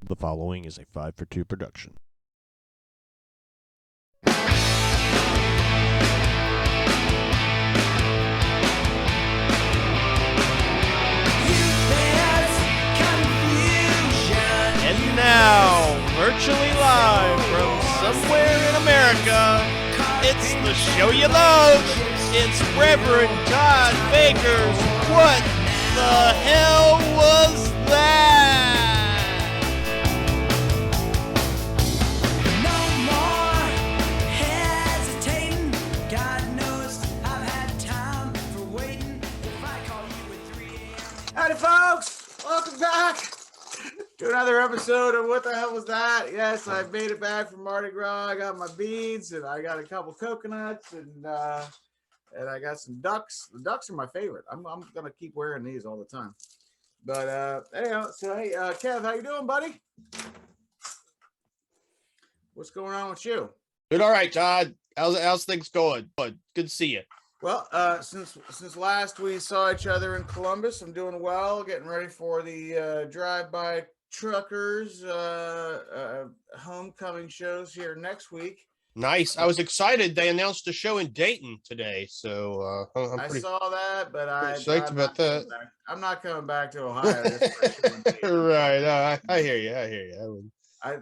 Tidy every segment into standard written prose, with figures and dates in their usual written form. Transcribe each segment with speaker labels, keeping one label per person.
Speaker 1: The following is a 5 for 2 production. And now, virtually live from somewhere in America, it's the show you love. It's Reverend Todd Baker's What the Hell Was That?
Speaker 2: No more hesitating. God knows I've had time for waiting. If I call you at 3 a.m.
Speaker 3: Howdy, folks. Welcome back to another episode of What the Hell Was That? Yes, I've made it back from Mardi Gras. I got my beads, and I got a couple coconuts, and I got some ducks. The ducks are my favorite. I'm gonna keep wearing these all the time. But anyhow, so hey, Kev, how you doing, buddy? What's going on with you?
Speaker 1: Doing all right, Todd. How's things going? Good to see you.
Speaker 3: Well, since last we saw each other in Columbus, I'm doing well. Getting ready for the drive-by truckers homecoming shows here next week.
Speaker 1: Nice. I was excited. They announced a show in Dayton today, so
Speaker 3: I saw that, but I'm
Speaker 1: psyched about that.
Speaker 3: I'm not coming back to Ohio.
Speaker 1: Right. I hear you.
Speaker 3: I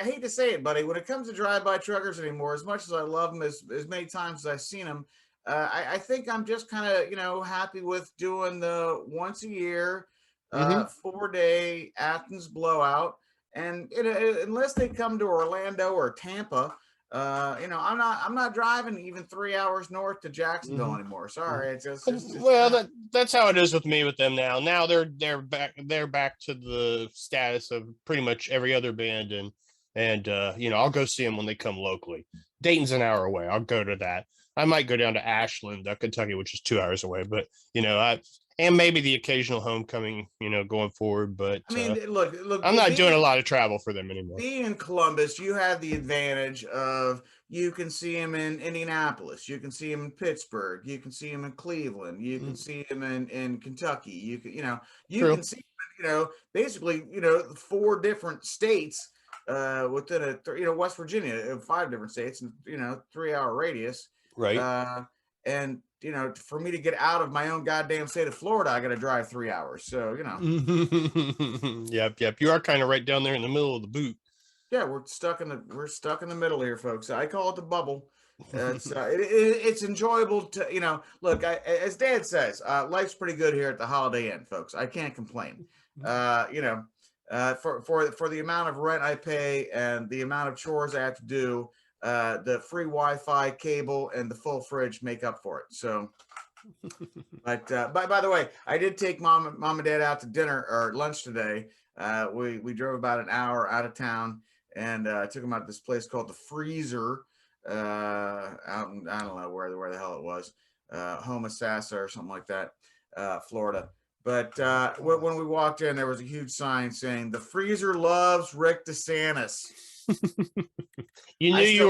Speaker 3: hate to say it, buddy. When it comes to drive-by truckers anymore, as much as I love them, as many times as I've seen them, I think I'm just kind of happy with doing the once a year 4-day Athens blowout. And unless they come to Orlando or Tampa, I'm not driving even 3 hours north to Jacksonville anymore. Sorry, it's just
Speaker 1: that's how it is with me with them now. Now they're back to the status of pretty much every other band, and I'll go see them when they come locally. Dayton's an hour away. I'll go to that. I might go down to Ashland, Kentucky, which is 2 hours away, but and maybe the occasional homecoming, going forward. But
Speaker 3: I mean, look,
Speaker 1: I'm not doing a lot of travel for them anymore.
Speaker 3: Being in Columbus, you have the advantage of you can see him in Indianapolis, you can see him in Pittsburgh, you can see him in Cleveland, you can see him in Kentucky, you can see basically 4 different states within a West Virginia, 5 different states in 3-hour radius.
Speaker 1: Right.
Speaker 3: And for me to get out of my own goddamn state of Florida, I got to drive 3 hours. So
Speaker 1: Yep. You are kind of right down there in the middle of the boot.
Speaker 3: Yeah, we're stuck in the middle here, folks. I call it the bubble. It's enjoyable to look. As Dad says, life's pretty good here at the Holiday Inn, folks. I can't complain. For the amount of rent I pay and the amount of chores I have to do. The free Wi-Fi, cable, and the full fridge make up for it. So, but by the way, I did take mom and dad out to dinner or lunch today. We drove about an hour out of town and took them out to this place called the Freezer. Out in, I don't know where the hell it was, Homosassa or something like that, Florida. But when we walked in, there was a huge sign saying "The Freezer loves Rick DeSantis."
Speaker 1: You knew you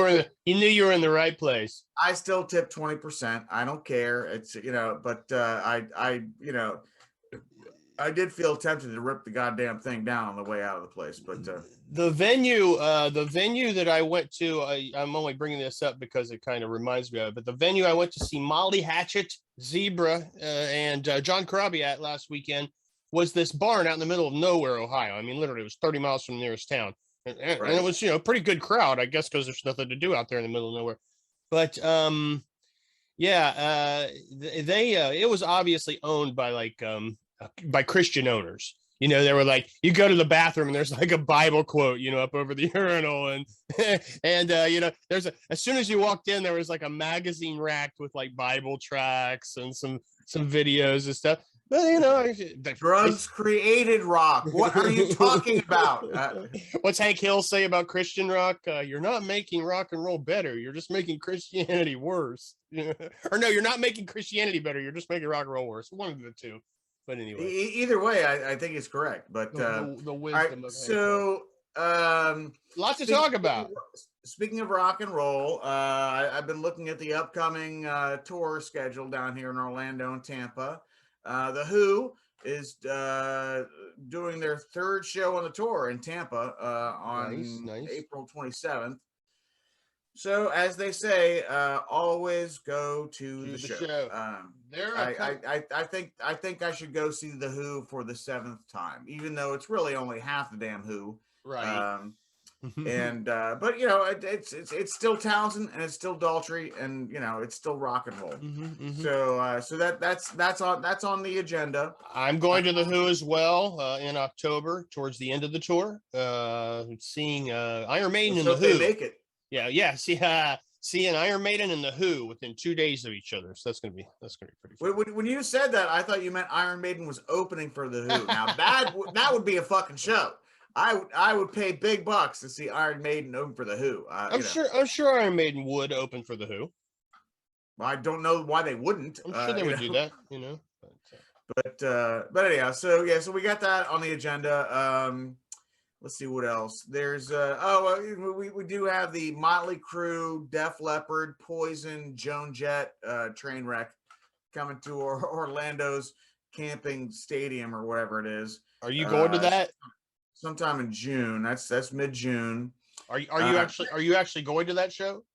Speaker 1: were in the right place.
Speaker 3: I still tip 20%. I don't care. It's but I did feel tempted to rip the goddamn thing down on the way out of the place. But
Speaker 1: the venue that I went to, I'm only bringing this up because it kind of reminds me of it. But the venue I went to see Molly Hatchet, Zebra, and John Corabi at last weekend was this barn out in the middle of nowhere, Ohio. I mean, literally, it was 30 miles from the nearest town. And it was, a pretty good crowd, I guess, because there's nothing to do out there in the middle of nowhere. But it was obviously owned by by Christian owners. They were like, you go to the bathroom and there's like a Bible quote, up over the urinal, and there's as soon as you walked in, there was like a magazine rack with like Bible tracts and some videos and stuff. But
Speaker 3: drugs created rock. What are you talking about?
Speaker 1: What's Hank Hill say about Christian rock? You're not making rock and roll better. You're just making Christianity worse. Or no, you're not making Christianity better. You're just making rock and roll worse. One of the two. But anyway,
Speaker 3: either way, I think it's correct. But
Speaker 1: the wisdom of
Speaker 3: so
Speaker 1: lots to talk about.
Speaker 3: Speaking of rock and roll, I've been looking at the upcoming tour schedule down here in Orlando and Tampa. The Who is doing doing their third show on the tour in Tampa on
Speaker 1: Nice.
Speaker 3: April 27th. So, as they say, always go to the show.
Speaker 1: They're
Speaker 3: I think I should go see the Who for the 7th time, even though it's really only half the damn Who.
Speaker 1: right.
Speaker 3: But it's still Townsend and it's still Daltrey and it's still rock and roll. So that's on the agenda.
Speaker 1: I'm going to the Who as well in October, towards the end of the tour. Seeing Iron Maiden and the
Speaker 3: They
Speaker 1: Who.
Speaker 3: make it.
Speaker 1: Yeah. See an Iron Maiden and the Who within 2 days of each other. So that's gonna be pretty fun.
Speaker 3: When you said that, I thought you meant Iron Maiden was opening for the Who. Now that would be a fucking show. I would pay big bucks to see Iron Maiden open for the Who.
Speaker 1: I'm sure Iron Maiden would open for the Who.
Speaker 3: I don't know why they wouldn't.
Speaker 1: I'm sure they would do that.
Speaker 3: But anyhow, so we got that on the agenda. Let's see what else. There's we do have the Motley Crue, Def Leppard, Poison, Joan Jett train wreck coming to Orlando's camping stadium or whatever it is.
Speaker 1: Are you going to that?
Speaker 3: Sometime in June. That's mid-June.
Speaker 1: Are you actually going to that show?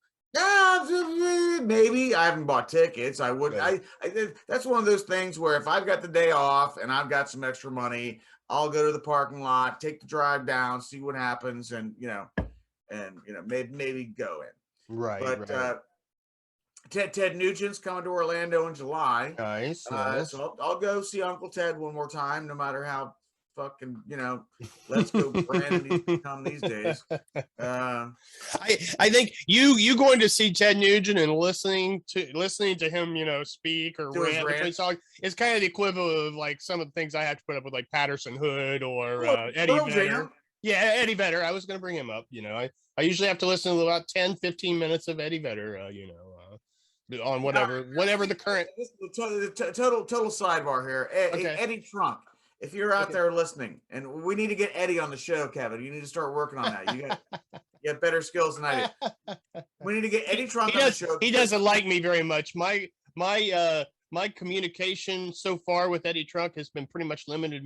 Speaker 3: Maybe. I haven't bought tickets. I would.
Speaker 1: Right.
Speaker 3: I that's one of those things where if I've got the day off and I've got some extra money, I'll go to the parking lot, take the drive down, see what happens, and maybe go in.
Speaker 1: Right.
Speaker 3: But Ted Nugent's coming to Orlando in July.
Speaker 1: Nice.
Speaker 3: So I'll go see Uncle Ted one more time, no matter how fucking let's go Brandon he's become these days.
Speaker 1: I think you going to see Ted Nugent and listening to him speak or rant between songs is kind of the equivalent of like some of the things I have to put up with, like Patterson Hood or Eddie Vedder. Yeah, Eddie Vedder. I was going to bring him up. I usually have to listen to about 10-15 minutes of Eddie Vedder. On whatever the current.
Speaker 3: Total sidebar here.
Speaker 1: Okay.
Speaker 3: Eddie Trunk. If you're out there listening, and we need to get Eddie on the show, Kevin, you need to start working on that. You got better skills than I do. We need to get Eddie Trunk on the show.
Speaker 1: He doesn't like me very much. My communication so far with Eddie Trunk has been pretty much limited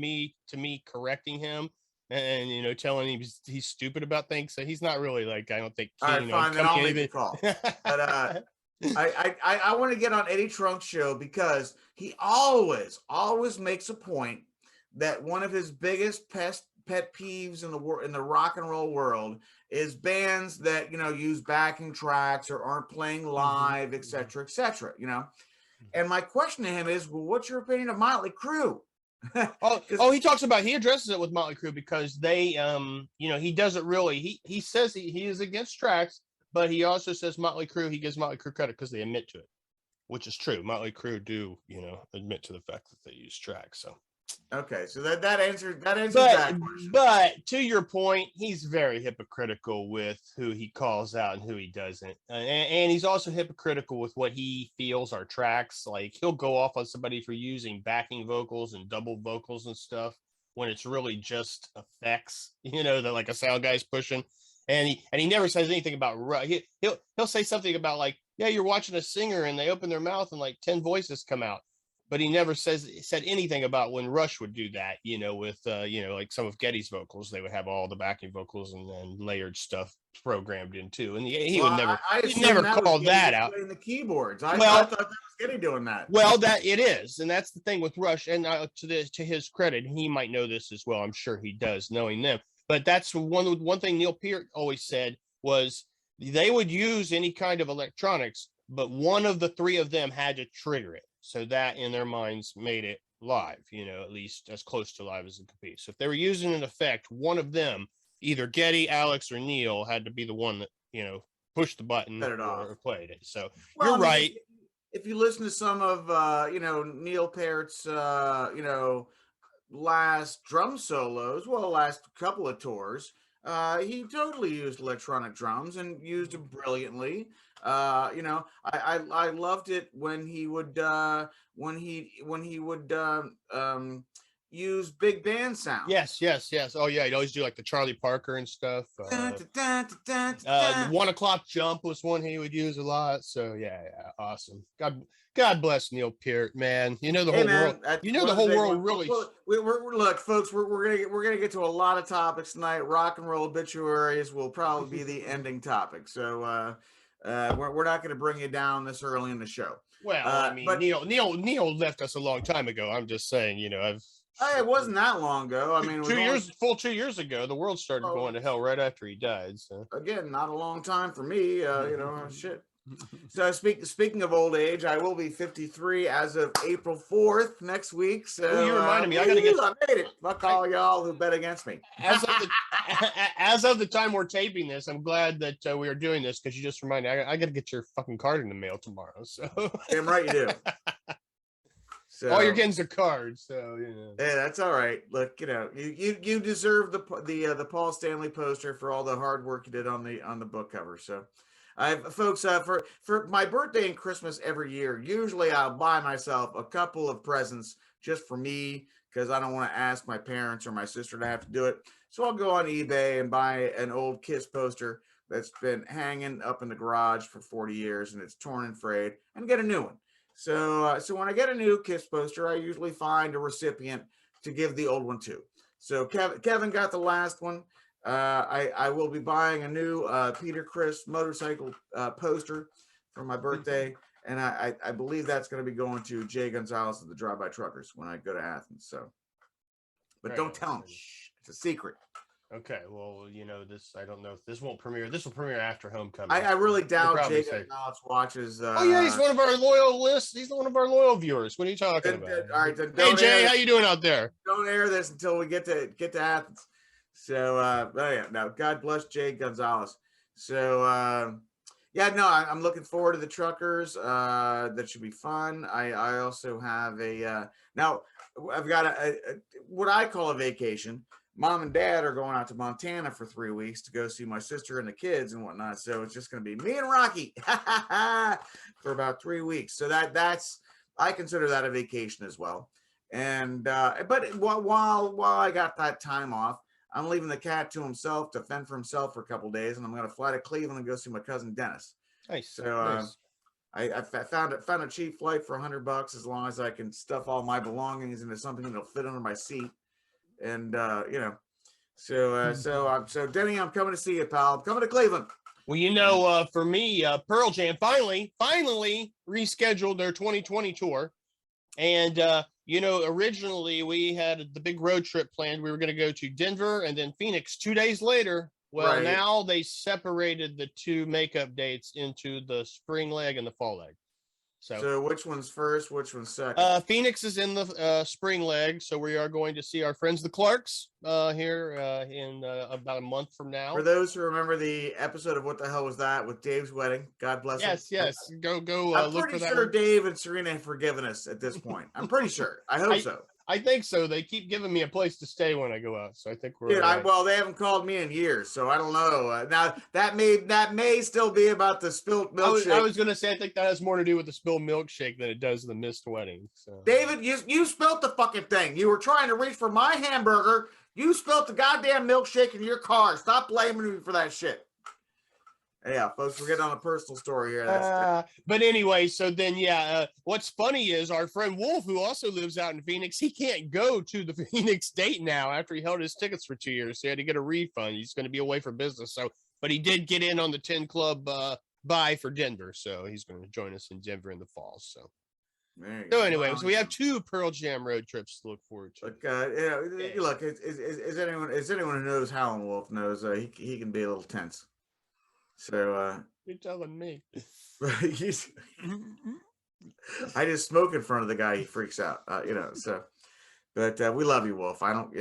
Speaker 1: to me correcting him and telling him he's stupid about things. So he's not really like, I don't think.
Speaker 3: All right, fine. Then I'll make a call. But I want to get on Eddie Trunk's show because he always makes a point that one of his biggest pet peeves in the rock and roll world is bands that use backing tracks or aren't playing live, etc., etc. And my question to him is, well, what's your opinion of Motley Crue?
Speaker 1: He addresses it with Motley Crue because they he doesn't really he says he is against tracks, but he also says he gives Motley Crue credit because they admit to it, which is true. Motley Crue do admit to the fact that they use tracks. So
Speaker 3: okay, so that answers that question.
Speaker 1: But to your point, he's very hypocritical with who he calls out and who he doesn't, and he's also hypocritical with what he feels are tracks. Like he'll go off on somebody for using backing vocals and double vocals and stuff when it's really just effects, that like a sound guy's pushing, and he never says anything about he'll say something about like, yeah, you're watching a singer and they open their mouth and like 10 voices come out. But he never said anything about when Rush would do that, with like some of Geddy's vocals, they would have all the backing vocals and then layered stuff programmed in too. And he would never, he never called that out.
Speaker 3: Playing the keyboards. I thought that was Geddy doing that.
Speaker 1: Well, that it is, and that's the thing with Rush. And to his credit, he might know this as well. I'm sure he does, knowing them. But that's one thing Neil Peart always said was they would use any kind of electronics, but one of the three of them had to trigger it. So that in their minds made it live, at least as close to live as it could be. So if they were using an effect, one of them, either Geddy, Alex, or Neil, had to be the one that, pushed the button or played it. So you're right.
Speaker 3: If you listen to some of, Neil Peart's, last drum solos, last couple of tours, he totally used electronic drums and used them brilliantly. I loved it when he would use big band sound.
Speaker 1: Yes. Oh yeah, he'd always do like the Charlie Parker and stuff.
Speaker 3: Dun, dun, dun, dun, dun,
Speaker 1: The
Speaker 3: dun.
Speaker 1: 1 o'clock jump was one he would use a lot. So yeah, awesome. God bless Neil Peart, man. You know the
Speaker 3: Hey
Speaker 1: whole
Speaker 3: man,
Speaker 1: world.
Speaker 3: that's
Speaker 1: You know
Speaker 3: one
Speaker 1: the
Speaker 3: of the
Speaker 1: whole
Speaker 3: big
Speaker 1: world
Speaker 3: ones.
Speaker 1: really.
Speaker 3: We're look, folks. We're gonna get to a lot of topics tonight. Rock and roll obituaries will probably be the ending topic. So we're not going to bring you down this early in the show.
Speaker 1: Well, I mean,
Speaker 3: But
Speaker 1: Neil left us a long time ago. I'm just saying,
Speaker 3: it wasn't that long ago. I mean, it was only,
Speaker 1: 2 years ago, the world started going to hell right after he died. So
Speaker 3: again, not a long time for me. Shit. So speaking of old age, I will be 53 as of April 4th next week. So
Speaker 1: you reminded me. I gotta get.
Speaker 3: I made it. Fuck all y'all who bet against me.
Speaker 1: As of the time we're taping this, I'm glad that we are doing this because you just reminded me. I got to get your fucking card in the mail tomorrow. So
Speaker 3: Damn right you do. So
Speaker 1: all you're getting is a card. So
Speaker 3: yeah, that's all right. Look, you deserve the Paul Stanley poster for all the hard work you did on the book cover. So. Folks, for my birthday and Christmas every year, usually I'll buy myself a couple of presents just for me because I don't want to ask my parents or my sister to have to do it. So I'll go on eBay and buy an old Kiss poster that's been hanging up in the garage for 40 years and it's torn and frayed and get a new one. So when I get a new Kiss poster, I usually find a recipient to give the old one to. So Kevin got the last one. I will be buying a new Peter Criss motorcycle poster for my birthday, and I believe that's going to be going to Jay Gonzalez of the Drive By Truckers when I go to Athens. So, but don't tell him. Shh, it's a secret.
Speaker 1: Okay, well, this. I don't know if this won't premiere. This will premiere after Homecoming.
Speaker 3: I really doubt Jay Gonzalez watches.
Speaker 1: Oh yeah, he's one of our loyal lists. He's one of our loyal viewers. What are you talking about?
Speaker 3: All right, then
Speaker 1: hey Jay, how you doing out there?
Speaker 3: Don't air this until we get to Athens. So, no, God bless Jay Gonzalez. So, I'm looking forward to the truckers. That should be fun. I also have now I've got what I call a vacation. Mom and Dad are going out to Montana for 3 weeks to go see my sister and the kids and whatnot. So it's just going to be me and Rocky for about 3 weeks. So that's I consider that a vacation as well. And but while I got that time off, I'm leaving the cat to himself to fend for himself for a couple of days, and I'm going to fly to Cleveland and go see my cousin Dennis.
Speaker 1: Nice.
Speaker 3: So
Speaker 1: nice.
Speaker 3: I found a cheap flight for $100 as long as I can stuff all my belongings into something that'll fit under my seat, and So Denny, I'm coming to see you, pal. I'm coming to Cleveland.
Speaker 1: Well, for me, Pearl Jam finally rescheduled their 2020 tour. And, originally we had the big road trip planned. We were going to go to Denver and then Phoenix 2 days later. Well, right. Now they separated the two makeup dates into the spring leg and the fall leg.
Speaker 3: So which one's first? Which one's second?
Speaker 1: Phoenix is in the spring leg. So we are going to see our friends, the Clarks, here in about a month from now.
Speaker 3: For those who remember the episode of What the Hell Was That with Dave's wedding, God bless him.
Speaker 1: Yes. Go.
Speaker 3: I'm pretty sure Dave and Serena have forgiven us at this point. I'm pretty sure. I hope so.
Speaker 1: I think so. They keep giving me a place to stay when I go out, so I think we're.
Speaker 3: Dude, well, they haven't called me in years, so I don't know. Now that may still be about the spilled milkshake.
Speaker 1: I was going to say I think that has more to do with the spilled milkshake than it does the missed wedding. So.
Speaker 3: David, you spilled the fucking thing. You were trying to reach for my hamburger. You spilled the goddamn milkshake in your car. Stop blaming me for that shit. Yeah, folks, we're getting on a personal story here.
Speaker 1: But anyway, so then, what's funny is our friend Wolf, who also lives out in Phoenix, he can't go to the Phoenix date now after he held his tickets for 2 years. So he had to get a refund. He's going to be away for business. So, but he did get in on the 10 Club buy for Denver. So he's going to join us in Denver in the fall. So anyway, so we have 2 Pearl Jam road trips to look forward to.
Speaker 3: Look, is anyone who knows Howlin' Wolf knows he can be a little tense. So
Speaker 1: you're telling me.
Speaker 3: I just smoke in front of the guy, he freaks out. But we love you, Wolf. I don't,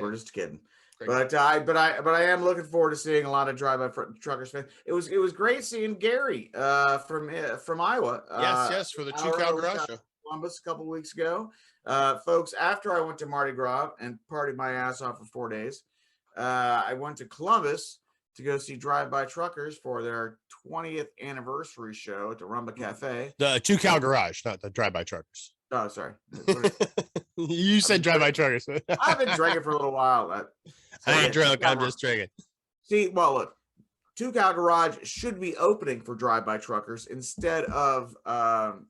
Speaker 3: we're just kidding. But I am looking forward to seeing a lot of Drive By Truckers fans. It was great seeing Gary from Iowa.
Speaker 1: Yes, for the 2 Cow Garage show.
Speaker 3: Columbus a couple of weeks ago. Folks, after I went to Mardi Gras and partied my ass off for 4 days, I went to Columbus to go see Drive By Truckers for their 20th anniversary show at the Rumba Cafe.
Speaker 1: The 2 Cow Garage, not the Drive By Truckers.
Speaker 3: Oh, sorry.
Speaker 1: You said drive-by truckers.
Speaker 3: I've been drinking for a little while.
Speaker 1: I ain't
Speaker 3: yeah,
Speaker 1: drunk. I'm just drinking.
Speaker 3: See, well, look, Two Cow Garage should be opening for drive-by truckers instead of the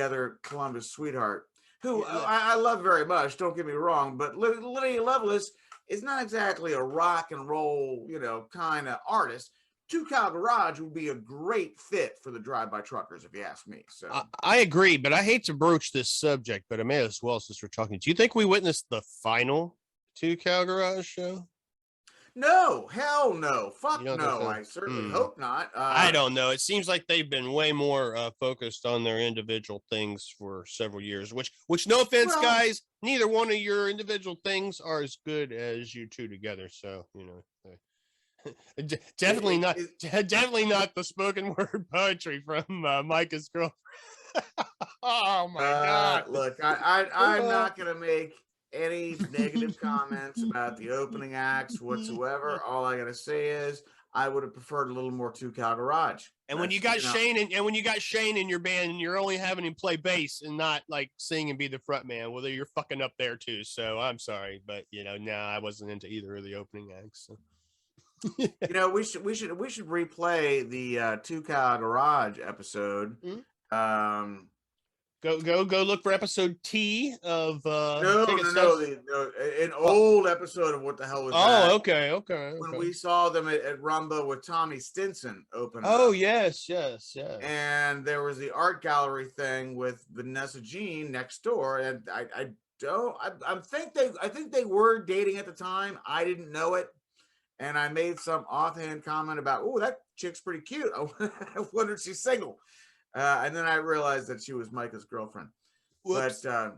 Speaker 3: other Columbus sweetheart, who I love very much. Don't get me wrong, but Lydia Lovelace is not exactly a rock and roll, kind of artist. Two Cow Garage would be a great fit for the drive-by truckers, if you ask me. So
Speaker 1: I agree, but I hate to broach this subject, but I may as well since we're talking. Do you think we witnessed the final Two Cow Garage show?
Speaker 3: no, hell no, fuck
Speaker 1: You don't
Speaker 3: no.
Speaker 1: think so?
Speaker 3: I certainly hope not.
Speaker 1: I don't know. It seems like they've been way more focused on their individual things for several years. Which, no offense, guys, neither one of your individual things are as good as you two together. So definitely not the spoken word poetry from Micah's girlfriend. Oh my God!
Speaker 3: Look, I'm not gonna make any negative comments about the opening acts whatsoever. All I gotta say is I would have preferred a little more Two Cow Garage.
Speaker 1: And when you got Shane and when you got Shane in your band and you're only having him play bass and not like sing and be the front man, well, you're fucking up there too. So I'm sorry, but I wasn't into either of the opening acts. So.
Speaker 3: we should replay the Two Cow Garage episode.
Speaker 1: Mm-hmm. Go look for episode T of
Speaker 3: an old episode of What the Hell Was That?
Speaker 1: Okay.
Speaker 3: When we saw them at Rumba with Tommy Stinson open.
Speaker 1: Oh, yes.
Speaker 3: And there was the art gallery thing with Vanessa Jean next door, and I think they were dating at the time. I didn't know it, and I made some offhand comment about, "Oh, that chick's pretty cute. I wonder if she's single." And then I realized that she was Micah's girlfriend. Whoops. But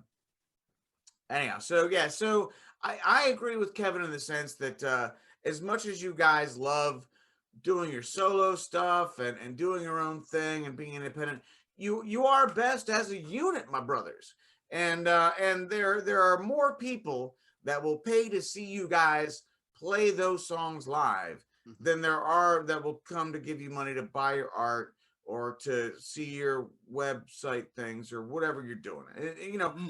Speaker 3: anyhow, so I agree with Kevin in the sense that as much as you guys love doing your solo stuff and doing your own thing and being independent, you are best as a unit, my brothers. And there are more people that will pay to see you guys play those songs live than there are that will come to give you money to buy your art or to see your website things or whatever you're doing.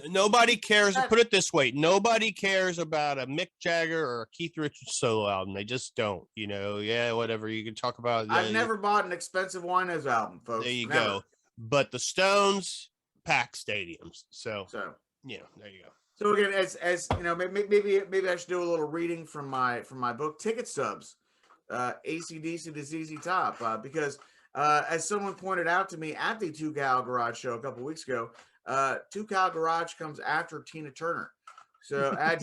Speaker 1: Nobody cares. Put it this way. Nobody cares about a Mick Jagger or a Keith Richards solo album. They just don't, whatever you can talk about.
Speaker 3: I've never bought an expensive Winehouse album, folks.
Speaker 1: There you go. But the Stones pack stadiums. So there you go.
Speaker 3: So again, as maybe I should do a little reading from my book, Ticket Stubs, AC/DC to ZZ Top, because as someone pointed out to me at the Two Cow Garage show a couple weeks ago, Two Cow Garage comes after Tina Turner. So I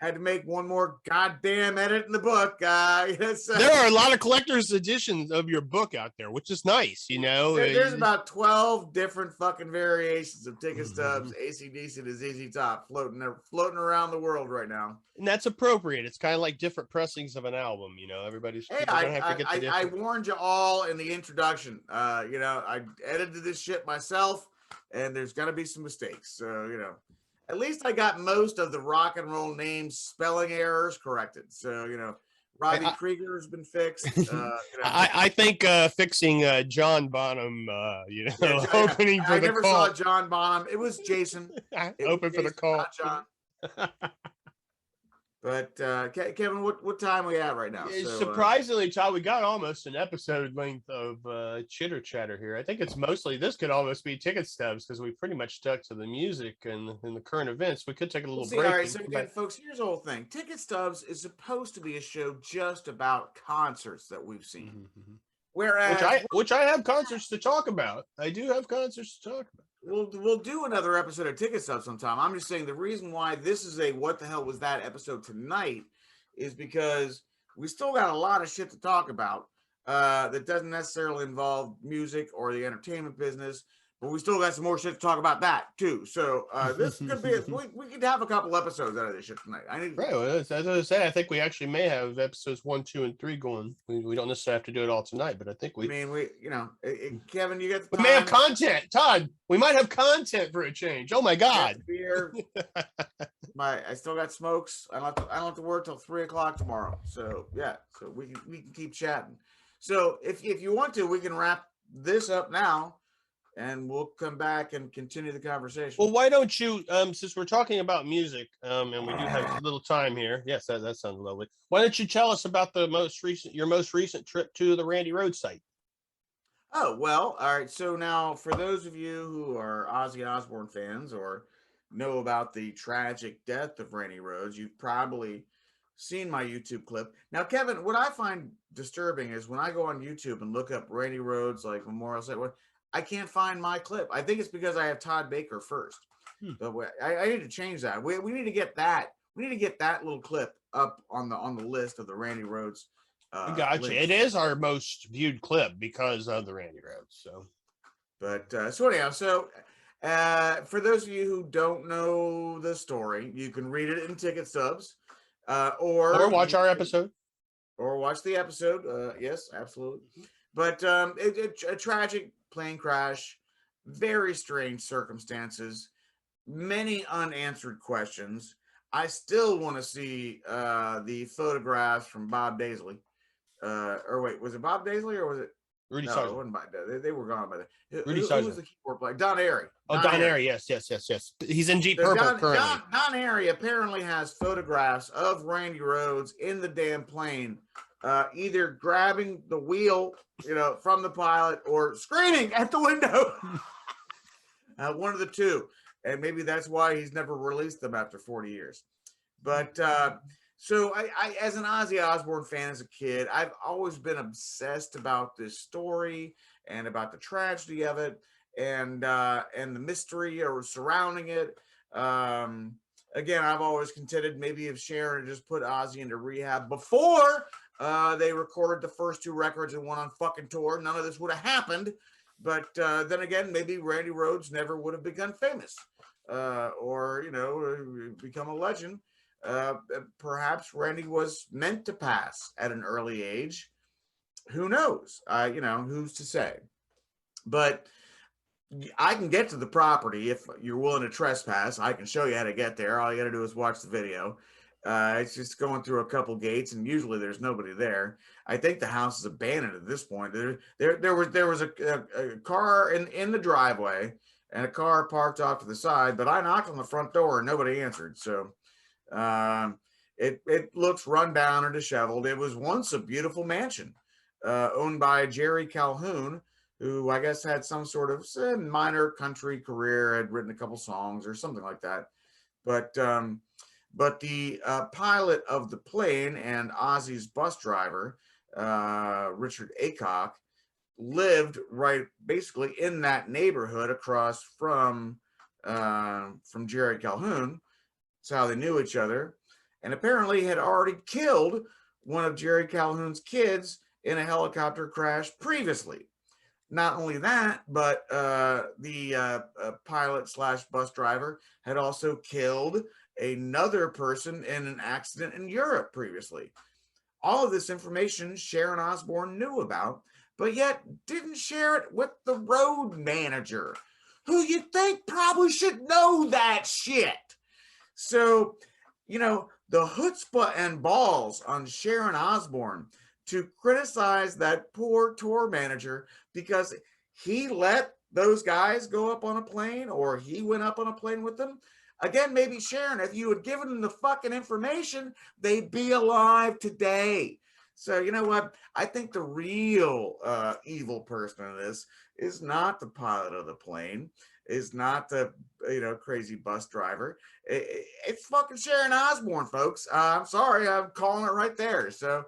Speaker 3: had to make one more goddamn edit in the book. There
Speaker 1: are a lot of collector's editions of your book out there, which is nice,
Speaker 3: There's about 12 different fucking variations of Ticket Stubs, AC/DC to ZZ Top floating around the world right now.
Speaker 1: And that's appropriate. It's kind of like different pressings of an album, everybody's.
Speaker 3: Hey, I warned you all in the introduction. I edited this shit myself, and there's gonna be some mistakes. So at least I got most of the rock and roll names spelling errors corrected. So Robbie Krieger has been fixed.
Speaker 1: I think fixing John Bonham, opening for the call. I
Speaker 3: never saw John Bonham. It was Jason.
Speaker 1: Open for the call.
Speaker 3: John. But Kevin, what time are we at right now?
Speaker 1: Surprisingly, Todd, we got almost an episode length of chitter chatter here. I think it's mostly this could almost be Ticket Stubs because we pretty much stuck to the music and the current events. We could take a little break.
Speaker 3: All right, so again, folks, here's the whole thing. Ticket Stubs is supposed to be a show just about concerts that we've seen. Whereas
Speaker 1: which I have concerts to talk about. I do have concerts to talk about.
Speaker 3: We'll do another episode of Ticket Stubs sometime. I'm just saying the reason why this is a What the Hell Was That episode tonight is because we still got a lot of shit to talk about that doesn't necessarily involve music or the entertainment business, but we still got some more shit to talk about that too. So this could be we could have a couple episodes out of this shit tonight.
Speaker 1: Right. Well, as I said, I think we actually may have episodes 1, 2, and 3 going. We don't necessarily have to do it all tonight, but I think we.
Speaker 3: I mean, Kevin, you got.
Speaker 1: We may have content, Todd. We might have content for a change. Oh my God.
Speaker 3: Beer. I still got smokes. I don't have to work till 3:00 tomorrow. So yeah, so we can keep chatting. So if you want to, we can wrap this up now. and we'll come back and continue the conversation.
Speaker 1: Well, why don't you, since we're talking about music, and we do have a little time here. Yes, that sounds lovely. Why don't you tell us about your most recent trip to the Randy Rhoads site?
Speaker 3: Oh, well, all right. So now, for those of you who are Ozzy Osbourne fans or know about the tragic death of Randy Rhoads, you've probably seen my YouTube clip. Now, Kevin, what I find disturbing is when I go on YouTube and look up Randy Rhoads, like Memorial Site, I can't find my clip. I think it's because I have Todd Baker first. But I need to change that. We need to get that. We need to get that little clip up on the list of the Randy Rhoads.
Speaker 1: Gotcha.
Speaker 3: Links.
Speaker 1: It is our most viewed clip because of the Randy Rhoads. So,
Speaker 3: but so anyhow, for those of you who don't know the story, you can read it in Ticket Subs,
Speaker 1: or watch our episode,
Speaker 3: or watch the episode. Yes, absolutely. But a tragic plane crash, very strange circumstances, many unanswered questions. I still want to see the photographs from Bob Daisley. Or wait, was it Bob Daisley or was it
Speaker 1: Rudy
Speaker 3: no,
Speaker 1: Sargent?
Speaker 3: it wasn't Bob. They were gone by then.
Speaker 1: Rudy
Speaker 3: Who
Speaker 1: Sargent.
Speaker 3: was the keyboard player? Don Airy.
Speaker 1: Oh, Don Airy. Yes. He's in Deep
Speaker 3: So
Speaker 1: Purple currently.
Speaker 3: Don Airy apparently has photographs of Randy Rhoads in the damn plane, either grabbing the wheel, from the pilot or screaming at the window. One of the two. And maybe that's why he's never released them after 40 years. But so I, as an Ozzy Osbourne fan as a kid, I've always been obsessed about this story and about the tragedy of it and the mystery surrounding it. Again, I've always contended maybe if Sharon had just put Ozzy into rehab before they recorded the first two records and went on fucking tour, none of this would have happened. But then again, maybe Randy Rhoads never would have become famous or become a legend. Perhaps Randy was meant to pass at an early age. Who knows? Who's to say? But I can get to the property if you're willing to trespass. I can show you how to get there. All you got to do is watch the video. It's just going through a couple gates, and usually there's nobody there. I think the house is abandoned at this point. There was a car in the driveway and a car parked off to the side, but I knocked on the front door and nobody answered. So it looks run down and disheveled. It was once a beautiful mansion owned by Jerry Calhoun, who I guess had some sort of minor country career, had written a couple songs or something like that. But the pilot of the plane and Ozzy's bus driver, Richard Aycock, lived right basically in that neighborhood across from Jerry Calhoun. That's how they knew each other, and apparently had already killed one of Jerry Calhoun's kids in a helicopter crash previously. Not only that, but the pilot / bus driver had also killed another person in an accident in Europe previously. All of this information Sharon Osbourne knew about, but yet didn't share it with the road manager, who you think probably should know that shit. So, the chutzpah and balls on Sharon Osbourne to criticize that poor tour manager because he let those guys go up on a plane, or he went up on a plane with them. Again, maybe Sharon, if you had given them the fucking information, they'd be alive today. So you know what? I think the real evil person in this is not the pilot of the plane, is not the crazy bus driver. It's fucking Sharon Osbourne, folks. I'm sorry, I'm calling it right there. So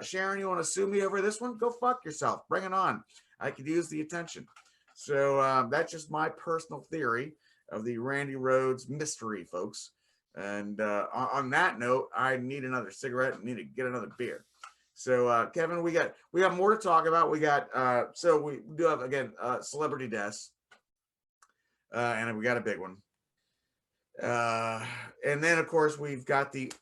Speaker 3: Sharon, you want to sue me over this one? Go fuck yourself. Bring it on. I could use the attention. So that's just my personal theory of the Randy Rhoads mystery, folks. And on that note, I need another cigarette and need to get another beer. So Kevin, we got more to talk about. We got so we do have again celebrity deaths, and we got a big one. And then of course we've got the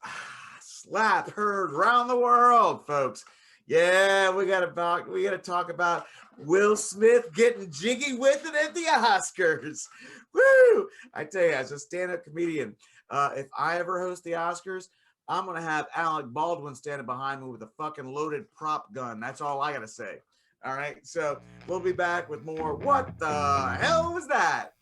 Speaker 3: slap heard around the world, folks. Yeah, we got to talk about Will Smith getting jiggy with it at the Oscars. Woo! I tell you, as a stand-up comedian, if I ever host the Oscars, I'm going to have Alec Baldwin standing behind me with a fucking loaded prop gun. That's all I got to say. All right. So we'll be back with more. What the hell was that?